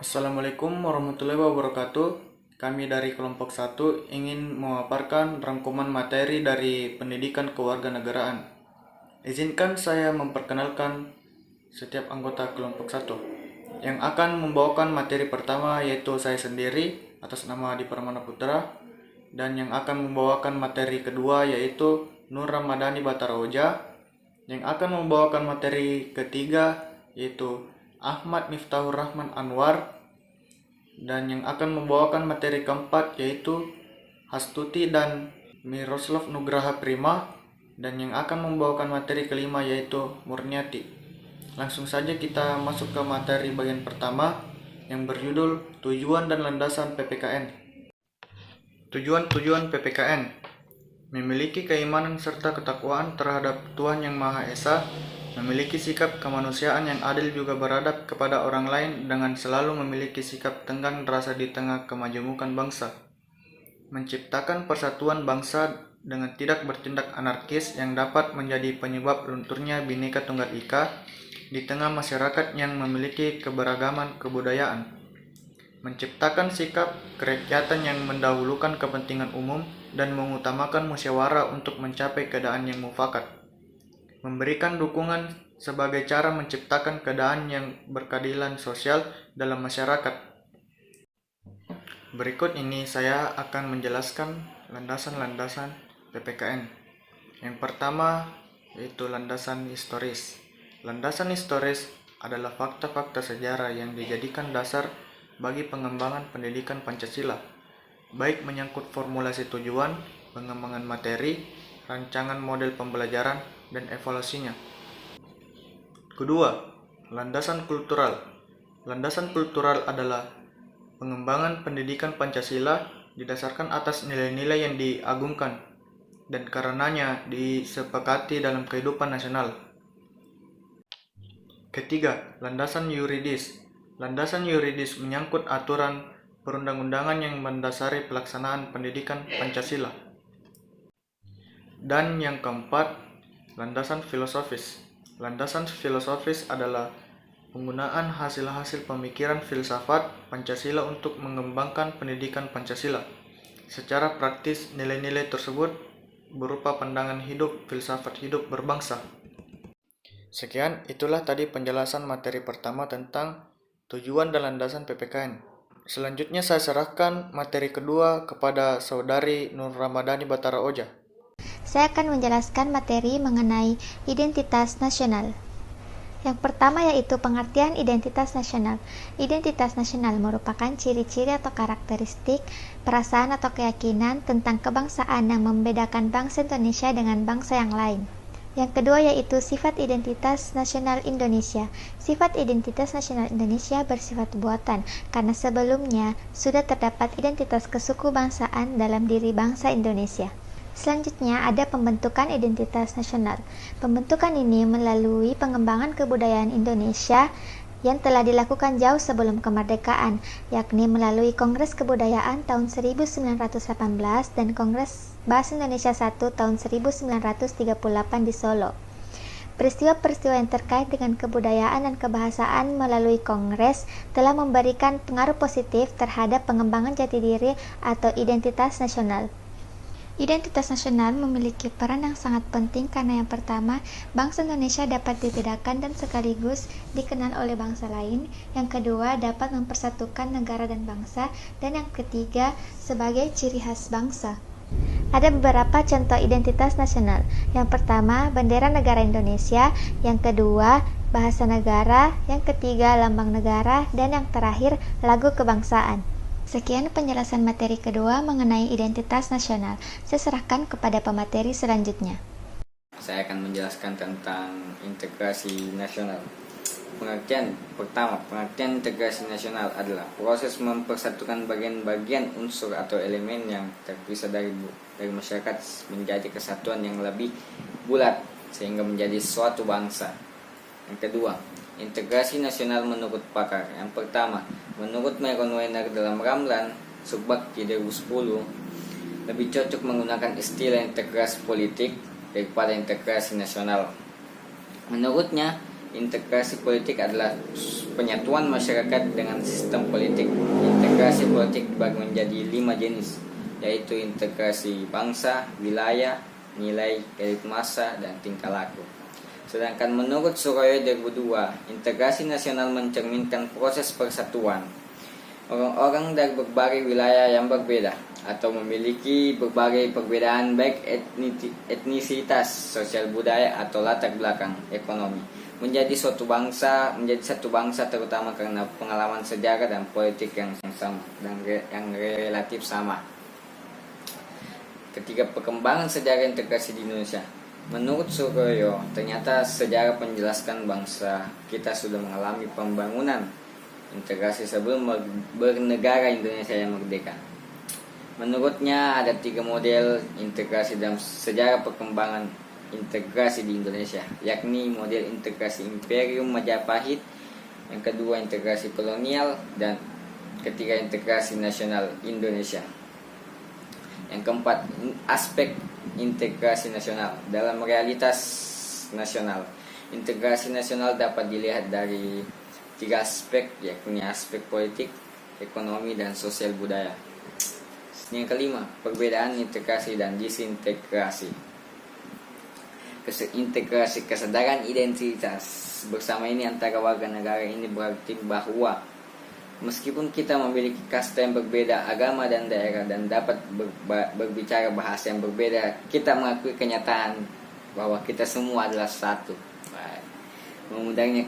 Assalamualaikum warahmatullahi wabarakatuh. Kami dari kelompok 1 ingin memaparkan rangkuman materi dari pendidikan kewarganegaraan. Izinkan saya memperkenalkan setiap anggota kelompok 1 yang akan membawakan materi pertama, yaitu saya sendiri atas nama Adi Permana Putra, dan yang akan membawakan materi kedua yaitu Nur Ramadhani Bataraoja, yang akan membawakan materi ketiga yaitu Ahmad Miftahur Rahman Anwar, dan yang akan membawakan materi keempat yaitu Hastuti dan Miroslav Nugraha Prima, dan yang akan membawakan materi kelima yaitu Murniati. Langsung saja kita masuk ke materi bagian pertama yang berjudul Tujuan dan Landasan PPKN. Tujuan PPKN: memiliki keimanan serta ketakwaan terhadap Tuhan Yang Maha Esa, memiliki sikap kemanusiaan yang adil, juga beradab kepada orang lain dengan selalu memiliki sikap tenggang rasa di tengah kemajemukan bangsa, menciptakan persatuan bangsa dengan tidak bertindak anarkis yang dapat menjadi penyebab lunturnya Bhinneka Tunggal Ika di tengah masyarakat yang memiliki keberagaman kebudayaan, menciptakan sikap kerakyatan yang mendahulukan kepentingan umum dan mengutamakan musyawarah untuk mencapai keadaan yang mufakat, memberikan dukungan sebagai cara menciptakan keadaan yang berkeadilan sosial dalam masyarakat. Berikut ini saya akan menjelaskan landasan-landasan PPKN. Yang pertama yaitu landasan historis. Landasan historis adalah fakta-fakta sejarah yang dijadikan dasar bagi pengembangan pendidikan Pancasila, baik menyangkut formulasi tujuan, pengembangan materi, rancangan model pembelajaran, dan evaluasinya. Kedua, landasan kultural. Landasan kultural adalah pengembangan pendidikan Pancasila didasarkan atas nilai-nilai yang diagungkan dan karenanya disepakati dalam kehidupan nasional. Ketiga, landasan yuridis. Landasan yuridis menyangkut aturan perundang-undangan yang mendasari pelaksanaan pendidikan Pancasila. Dan yang keempat, landasan filosofis. Landasan filosofis adalah penggunaan hasil-hasil pemikiran filsafat Pancasila untuk mengembangkan pendidikan Pancasila. Secara praktis, nilai-nilai tersebut berupa pandangan hidup, filsafat hidup berbangsa. Sekian, itulah tadi penjelasan materi pertama tentang tujuan dan landasan PPKN. Selanjutnya saya serahkan materi kedua kepada Saudari Nur Ramadhani Bataraoja. Saya akan menjelaskan materi mengenai identitas nasional. Yang pertama yaitu pengertian identitas nasional. Identitas nasional merupakan ciri-ciri atau karakteristik, perasaan atau keyakinan tentang kebangsaan yang membedakan bangsa Indonesia dengan bangsa yang lain. Yang kedua yaitu sifat identitas nasional Indonesia. Sifat identitas nasional Indonesia bersifat buatan, karena sebelumnya sudah terdapat identitas kesuku bangsaan dalam diri bangsa Indonesia. Selanjutnya ada pembentukan identitas nasional. Pembentukan ini melalui pengembangan kebudayaan Indonesia yang telah dilakukan jauh sebelum kemerdekaan, yakni melalui Kongres Kebudayaan tahun 1918 dan Kongres Bahasa Indonesia I tahun 1938 di Solo. Peristiwa-peristiwa yang terkait dengan kebudayaan dan kebahasaan melalui Kongres telah memberikan pengaruh positif terhadap pengembangan jati diri atau identitas nasional. Identitas nasional memiliki peran yang sangat penting karena yang pertama, bangsa Indonesia dapat dibedakan dan sekaligus dikenal oleh bangsa lain. Yang kedua, dapat mempersatukan negara dan bangsa. Dan yang ketiga, sebagai ciri khas bangsa. Ada beberapa contoh identitas nasional. Yang pertama, bendera negara Indonesia. Yang kedua, bahasa negara. Yang ketiga, lambang negara. Dan yang terakhir, lagu kebangsaan. Sekian penjelasan materi kedua mengenai identitas nasional. Saya serahkan kepada pemateri selanjutnya. Saya akan menjelaskan tentang integrasi nasional. Pengertian pertama, pengertian integrasi nasional adalah proses mempersatukan bagian-bagian unsur atau elemen yang terpisah dari masyarakat menjadi kesatuan yang lebih bulat sehingga menjadi suatu bangsa. Yang kedua, integrasi nasional menurut pakar. Yang pertama, menurut Meron Weiner dalam Ramlan Subbakti 2010, lebih cocok menggunakan istilah integrasi politik daripada integrasi nasional. Menurutnya, Integrasi politik adalah penyatuan masyarakat dengan sistem politik. Integrasi politik dibagi menjadi 5 jenis, yaitu integrasi bangsa, wilayah, nilai, elit massa, dan tingkah laku. Sedangkan menurut Suroyo 2002, integrasi nasional mencerminkan proses persatuan orang-orang dari berbagai wilayah yang berbeda atau memiliki berbagai perbedaan baik etnisitas, sosial budaya, atau latar belakang ekonomi menjadi satu bangsa terutama karena pengalaman sejarah dan politik yang sama dan yang relatif sama. Ketiga, perkembangan sejarah integrasi di Indonesia. Menurut Suroyo, ternyata sejarah menjelaskan bangsa kita sudah mengalami pembangunan integrasi sebelum bernegara Indonesia yang merdeka. Menurutnya ada 3 model integrasi dalam sejarah perkembangan integrasi di Indonesia, yakni model integrasi Imperium Majapahit, yang kedua integrasi kolonial, dan ketiga integrasi nasional Indonesia. Yang keempat, aspek integrasi nasional. Dalam realitas nasional, integrasi nasional dapat dilihat dari 3 aspek, yakni aspek politik, ekonomi, dan sosial budaya. Yang kelima, perbedaan integrasi dan disintegrasi. Integrasi kesadaran identitas bersama ini antara warga negara ini berarti bahwa meskipun kita memiliki kasta yang berbeda, agama dan daerah, dan dapat berbicara bahasa yang berbeda, kita mengakui kenyataan bahwa kita semua adalah satu. Memudahnya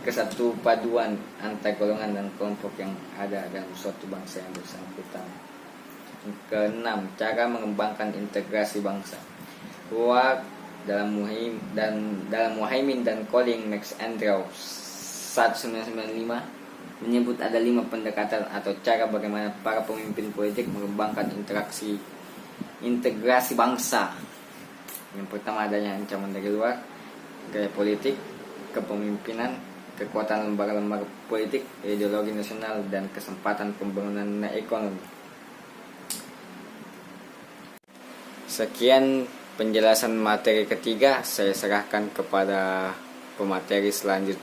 kesatu paduan antar golongan dan kelompok yang ada dalam suatu bangsa yang bersangkutan. Keenam, cara mengembangkan integrasi bangsa. Dalam Muhaimin dan Colin McAndrew 1995 menyebut ada 5 pendekatan atau cara bagaimana para pemimpin politik mengembangkan integrasi bangsa. Yang pertama, adanya ancaman dari luar, gaya politik, kepemimpinan, kekuatan lembaga-lembaga politik, ideologi nasional, dan kesempatan pembangunan ekonomi. Sekian penjelasan materi ketiga, saya serahkan kepada pemateri selanjutnya.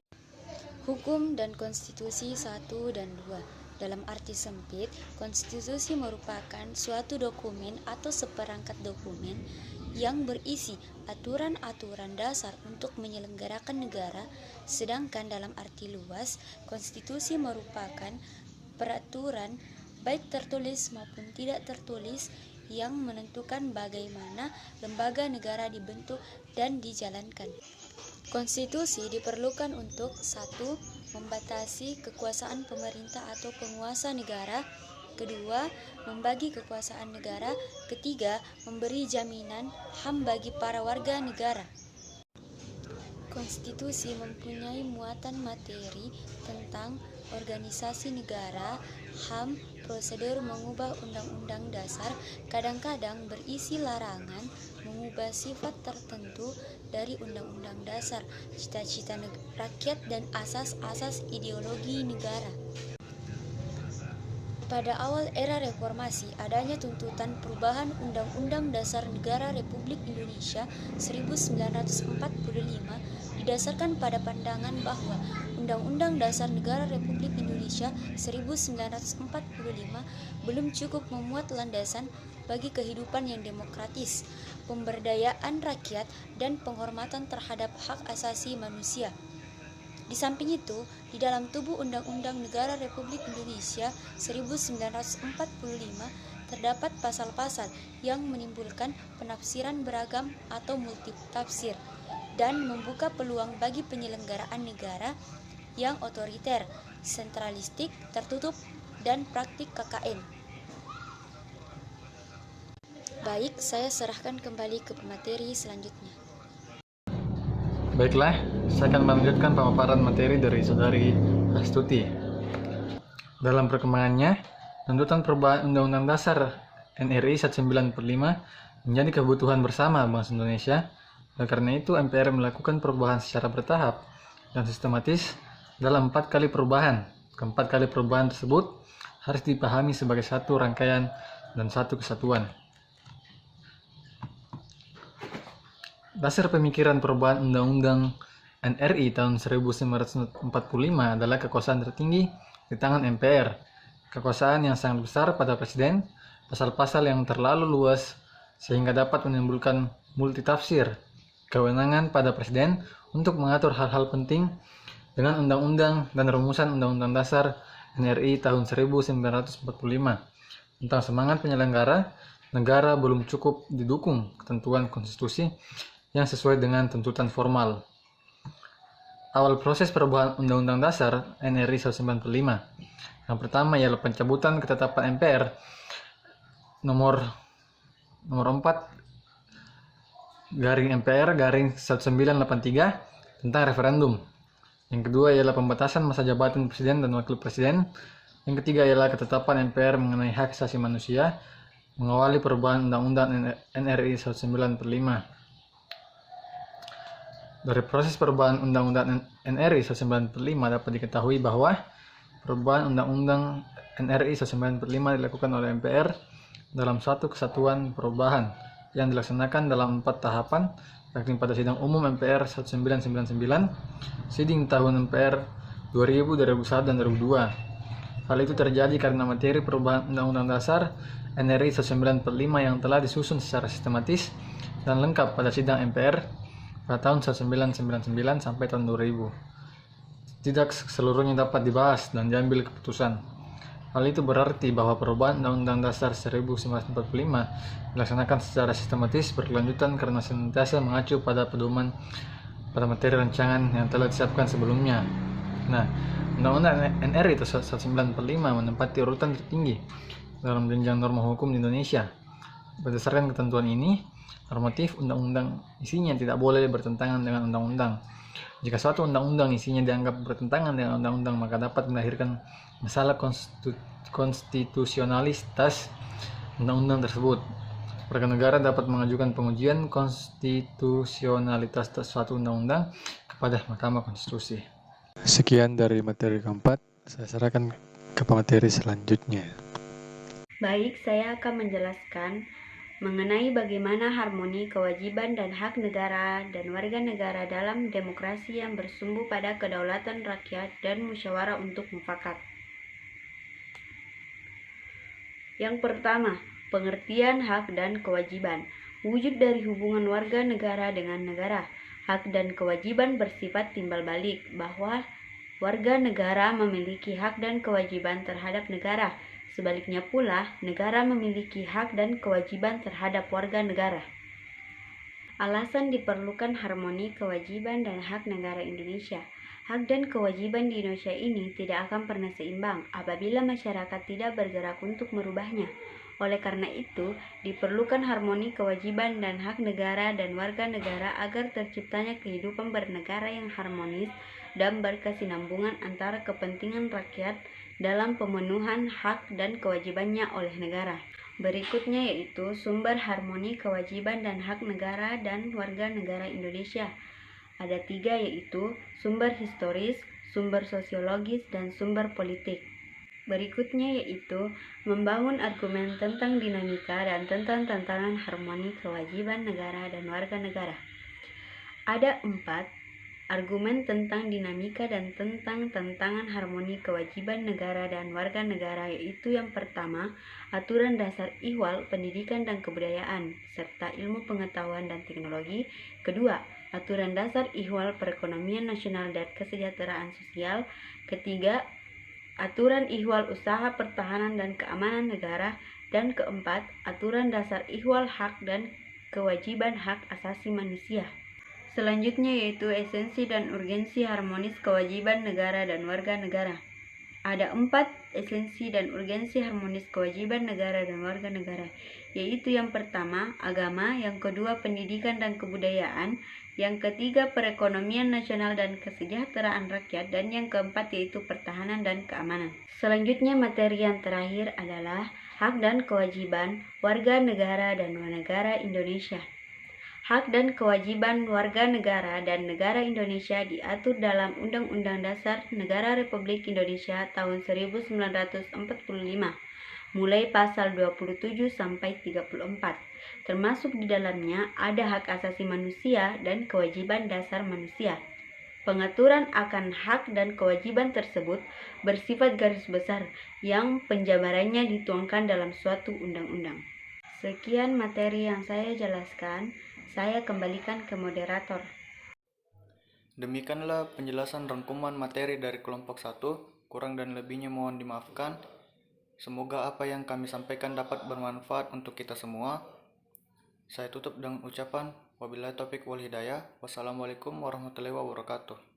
Hukum dan Konstitusi 1 dan 2. Dalam arti sempit, konstitusi merupakan suatu dokumen atau seperangkat dokumen yang berisi aturan-aturan dasar untuk menyelenggarakan negara, sedangkan dalam arti luas, konstitusi merupakan peraturan baik tertulis maupun tidak tertulis yang menentukan bagaimana lembaga negara dibentuk dan dijalankan. Konstitusi diperlukan untuk 1. Membatasi kekuasaan pemerintah atau penguasa negara. 2. Membagi kekuasaan negara. 3. Memberi jaminan HAM bagi para warga negara. Konstitusi mempunyai muatan materi tentang organisasi negara, HAM, prosedur mengubah undang-undang dasar, kadang-kadang berisi larangan mengubah sifat tertentu dari undang-undang dasar, cita-cita rakyat, dan asas-asas ideologi negara. Pada awal era reformasi, adanya tuntutan perubahan Undang-Undang Dasar Negara Republik Indonesia 1945 didasarkan pada pandangan bahwa Undang-Undang Dasar Negara Republik Indonesia 1945 belum cukup memuat landasan bagi kehidupan yang demokratis, pemberdayaan rakyat, dan penghormatan terhadap hak asasi manusia. Di samping itu, di dalam tubuh Undang-Undang Negara Republik Indonesia 1945 terdapat pasal-pasal yang menimbulkan penafsiran beragam atau multitafsir dan membuka peluang bagi penyelenggaraan negara yang otoriter, sentralistik, tertutup, dan praktik KKN. Baik, saya serahkan kembali ke pemateri selanjutnya. Baiklah, saya akan melanjutkan pemaparan materi dari Saudari Astuti. Dalam perkembangannya, tuntutan perubahan Undang-Undang Dasar NRI 1945 menjadi kebutuhan bersama bangsa Indonesia. Oleh karena itu, MPR melakukan perubahan secara bertahap dan sistematis dalam 4 kali perubahan. Keempat kali perubahan tersebut harus dipahami sebagai satu rangkaian dan satu kesatuan. Dasar pemikiran perubahan Undang-Undang NRI tahun 1945 adalah kekuasaan tertinggi di tangan MPR. Kekuasaan yang sangat besar pada presiden, pasal-pasal yang terlalu luas sehingga dapat menimbulkan multitafsir, kewenangan pada presiden untuk mengatur hal-hal penting dengan undang-undang dan rumusan Undang-Undang Dasar NRI tahun 1945 tentang semangat penyelenggara negara belum cukup didukung ketentuan konstitusi yang sesuai dengan tuntutan formal. Awal proses perubahan Undang-Undang Dasar NRI 1945. Yang pertama ialah pencabutan ketetapan MPR nomor 4 MPR 1983 tentang referendum. Yang kedua ialah pembatasan masa jabatan presiden dan wakil presiden. Yang ketiga ialah ketetapan MPR mengenai hak asasi manusia mengawali perubahan Undang-Undang NRI 1945. Dari proses perubahan Undang-Undang NRI 1945 dapat diketahui bahwa perubahan Undang-Undang NRI 1945 dilakukan oleh MPR dalam suatu kesatuan perubahan yang dilaksanakan dalam 4 tahapan, yakni pada sidang umum MPR 1999, sidang tahun MPR 2000, 2001, dan 2002. Hal itu terjadi karena materi perubahan Undang-Undang Dasar NRI 1945 yang telah disusun secara sistematis dan lengkap pada sidang MPR pada tahun 1999 sampai tahun 2000. Tidak seluruhnya dapat dibahas dan diambil keputusan. Hal itu berarti bahwa perubahan Undang-Undang Dasar 1945 dilaksanakan secara sistematis berkelanjutan karena senantiasa mengacu pada pedoman pada materi rancangan yang telah disiapkan sebelumnya. Nah, Undang-Undang NRI 1945 menempati urutan tertinggi dalam jenjang norma hukum di Indonesia. Berdasarkan ketentuan ini, normatif undang-undang isinya tidak boleh bertentangan dengan undang-undang. Jika suatu undang-undang isinya dianggap bertentangan dengan undang-undang, maka dapat melahirkan masalah konstitusionalitas undang-undang tersebut. Warga negara dapat mengajukan pengujian konstitusionalitas suatu undang-undang kepada Mahkamah Konstitusi. Sekian dari materi keempat, saya serahkan ke materi selanjutnya. Baik, saya akan menjelaskan mengenai bagaimana harmoni kewajiban dan hak negara dan warga negara dalam demokrasi yang bersumber pada kedaulatan rakyat dan musyawarah untuk mufakat. Yang pertama, pengertian hak dan kewajiban. Wujud dari hubungan warga negara dengan negara. Hak dan kewajiban bersifat timbal balik, bahwa warga negara memiliki hak dan kewajiban terhadap negara. Sebaliknya pula, negara memiliki hak dan kewajiban terhadap warga negara. Alasan diperlukan harmoni kewajiban dan hak negara Indonesia. Hak dan kewajiban di Indonesia ini tidak akan pernah seimbang apabila masyarakat tidak bergerak untuk merubahnya. Oleh karena itu, diperlukan harmoni kewajiban dan hak negara dan warga negara agar terciptanya kehidupan bernegara yang harmonis dan berkesinambungan antara kepentingan rakyat dalam pemenuhan hak dan kewajibannya oleh negara. Berikutnya yaitu sumber harmoni kewajiban dan hak negara dan warga negara Indonesia. Ada 3 yaitu sumber historis, sumber sosiologis, dan sumber politik. Berikutnya yaitu membangun argumen tentang dinamika dan tentang tantangan harmoni kewajiban negara dan warga negara. Ada 4 argumen tentang dinamika dan tentang tantangan harmoni kewajiban negara dan warga negara, yaitu yang pertama, aturan dasar ihwal pendidikan dan kebudayaan serta ilmu pengetahuan dan teknologi. Kedua, aturan dasar ihwal perekonomian nasional dan kesejahteraan sosial. Ketiga, aturan ihwal usaha pertahanan dan keamanan negara. Dan keempat, aturan dasar ihwal hak dan kewajiban hak asasi manusia. Selanjutnya yaitu esensi dan urgensi harmonis kewajiban negara dan warga negara. Ada 4 esensi dan urgensi harmonis kewajiban negara dan warga negara, yaitu yang pertama, agama, yang kedua, pendidikan dan kebudayaan, yang ketiga, perekonomian nasional dan kesejahteraan rakyat, dan yang keempat yaitu pertahanan dan keamanan. Selanjutnya materi yang terakhir adalah hak dan kewajiban warga negara dan negara Indonesia. Hak dan kewajiban warga negara dan negara Indonesia diatur dalam Undang-Undang Dasar Negara Republik Indonesia tahun 1945, mulai pasal 27 sampai 34. Termasuk di dalamnya ada hak asasi manusia dan kewajiban dasar manusia. Pengaturan akan hak dan kewajiban tersebut bersifat garis besar yang penjabarannya dituangkan dalam suatu undang-undang. Sekian materi yang saya jelaskan, saya kembalikan ke moderator. Demikianlah penjelasan rangkuman materi dari kelompok 1, kurang dan lebihnya mohon dimaafkan. Semoga apa yang kami sampaikan dapat bermanfaat untuk kita semua. Saya tutup dengan ucapan wabillahi taufiq wal hidayah. Wassalamualaikum warahmatullahi wabarakatuh.